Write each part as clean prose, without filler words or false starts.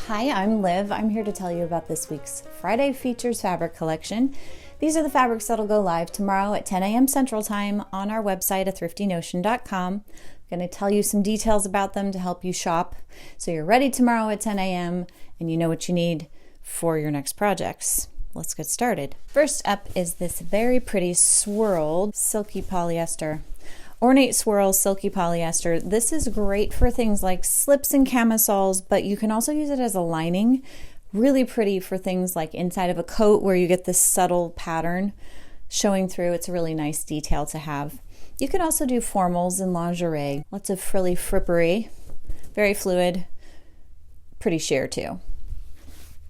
Hi, I'm Liv. I'm here to tell you about this week's Friday Features fabric collection. These are the fabrics that'll go live tomorrow at 10 a.m. Central Time on our website at thriftynotion.com. I'm going to tell you some details about them to help you shop so you're ready tomorrow at 10 a.m. and you know what you need for your next projects. Let's get started. First up is this very pretty swirled silky polyester. Ornate Swirl Silky Polyester. This is great for things like slips and camisoles, but you can also use it as a lining. Really pretty for things like inside of a coat where you get this subtle pattern showing through. It's a really nice detail to have. You can also do formals and lingerie. Lots of frilly frippery. Very fluid. Pretty sheer too.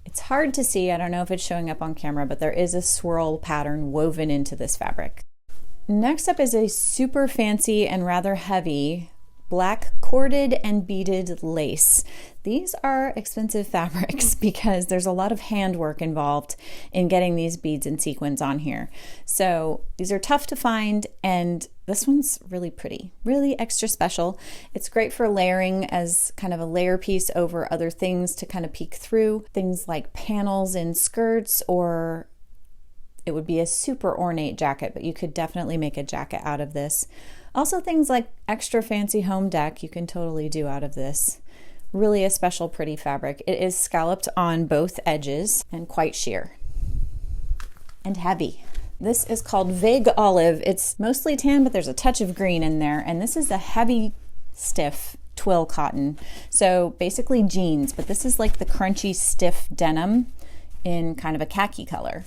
It's hard to see. I don't know if it's showing up on camera, but there is a swirl pattern woven into this fabric. Next up is a super fancy and rather heavy black corded and beaded lace. These are expensive fabrics because there's a lot of handwork involved in getting these beads and sequins on here. So these are tough to find, and this one's really pretty, really extra special. It's great for layering as kind of a layer piece over other things to kind of peek through. Things like panels in skirts, or it would be a super ornate jacket, but you could definitely make a jacket out of this. Also things like extra fancy home deck you can totally do out of this. Really a special pretty fabric. It is scalloped on both edges and quite sheer and heavy. This is called Vague Olive. It's mostly tan, but there's a touch of green in there, and this is a heavy, stiff twill cotton. So basically jeans, but this is like the crunchy, stiff denim in kind of a khaki color.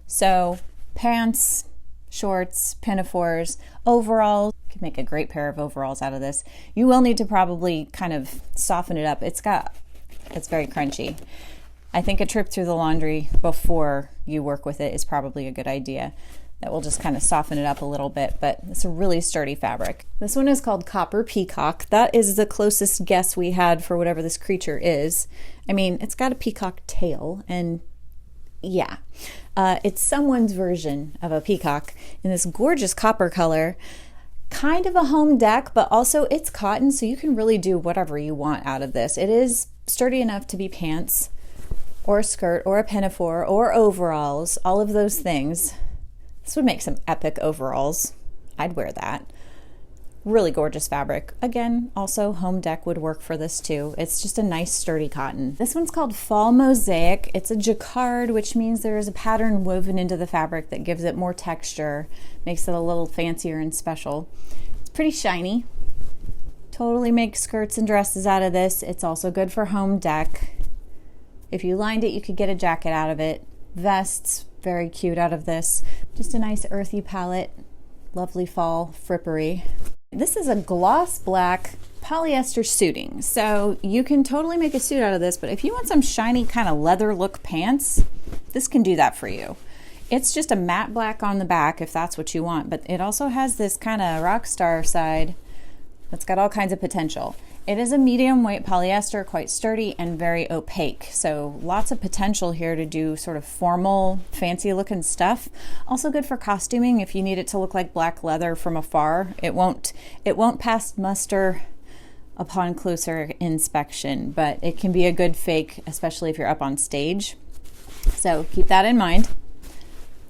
So pants, shorts, pinafores, overalls. You can make a great pair of overalls out of this. You will need to probably kind of soften it up. It's very crunchy. I think a trip through the laundry before you work with it is probably a good idea. That will just kind of soften it up a little bit, but it's a really sturdy fabric. This one is called Copper Peacock. That is the closest guess we had for whatever this creature is. I mean, it's got a peacock tail, and yeah. It's someone's version of a peacock in this gorgeous copper color. Kind of a home deck, but also it's cotton, so you can really do whatever you want out of this. It is sturdy enough to be pants or a skirt or a pinafore or overalls, all of those things. This would make some epic overalls. I'd wear that. Really gorgeous fabric. Again, also home deck would work for this too. It's just a nice sturdy cotton. This one's called Fall Mosaic. It's a Jacquard, which means there is a pattern woven into the fabric that gives it more texture, makes it a little fancier and special. It's pretty shiny. Totally make skirts and dresses out of this. It's also good for home deck. If you lined it, you could get a jacket out of it. Vests, very cute out of this. Just a nice earthy palette. Lovely fall frippery. This is a gloss black polyester suiting. So you can totally make a suit out of this, but if you want some shiny kind of leather look pants, this can do that for you. It's just a matte black on the back if that's what you want, but it also has this kind of rock star side that's got all kinds of potential. It is a medium weight polyester, quite sturdy and very opaque. So lots of potential here to do sort of formal, fancy looking stuff. Also good for costuming if you need it to look like black leather from afar. It won't pass muster upon closer inspection, but it can be a good fake, especially if you're up on stage. So keep that in mind.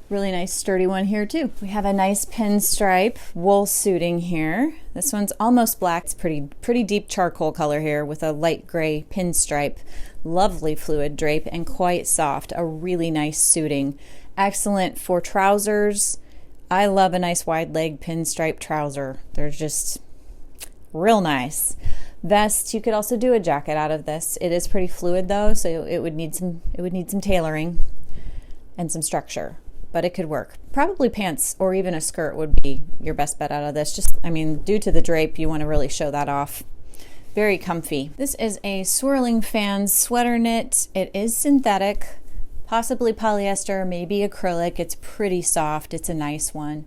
Really nice sturdy one here too. We have a nice pinstripe wool suiting here. This one's almost black. It's pretty deep charcoal color here with a light gray pinstripe. Lovely fluid drape and quite soft. A really nice suiting. Excellent for trousers. I love a nice wide leg pinstripe trouser. They're just real nice. Vest, you could also do a jacket out of this. It is pretty fluid though, so it would need some tailoring and some structure. But it could work. Probably pants or even a skirt would be your best bet out of this. Just, I mean, due to the drape, you want to really show that off. Very comfy. This is a Swirling Fans sweater knit. It is synthetic, possibly polyester, maybe acrylic. It's pretty soft. It's a nice one.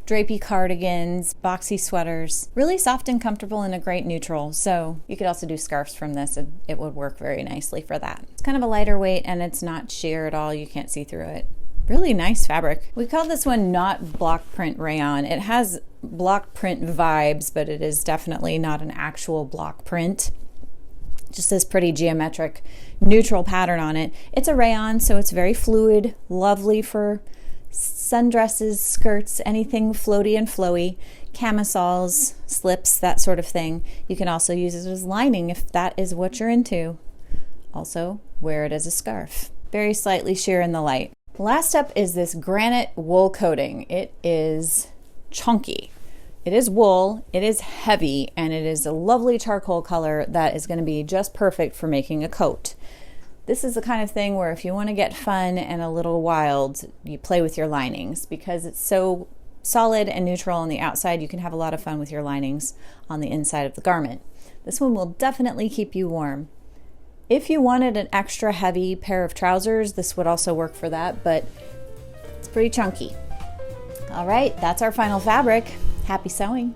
Drapey cardigans, boxy sweaters. Really soft and comfortable and a great neutral. So you could also do scarves from this. It would work very nicely for that. It's kind of a lighter weight and it's not sheer at all. You can't see through it. Really nice fabric. We call this one not block print rayon. It has block print vibes, but it is definitely not an actual block print. Just this pretty geometric neutral pattern on it. It's a rayon, so it's very fluid, lovely for sundresses, skirts, anything floaty and flowy, camisoles, slips, that sort of thing. You can also use it as lining if that is what you're into. Also, wear it as a scarf. Very slightly sheer in the light. Last up is this Granite wool coating. It is chunky. It is wool, it is heavy, and it is a lovely charcoal color that is going to be just perfect for making a coat. This is the kind of thing where if you want to get fun and a little wild, you play with your linings. Because it's so solid and neutral on the outside, you can have a lot of fun with your linings on the inside of the garment. This one will definitely keep you warm. If you wanted an extra heavy pair of trousers, this would also work for that, but it's pretty chunky. All right, that's our final fabric. Happy sewing!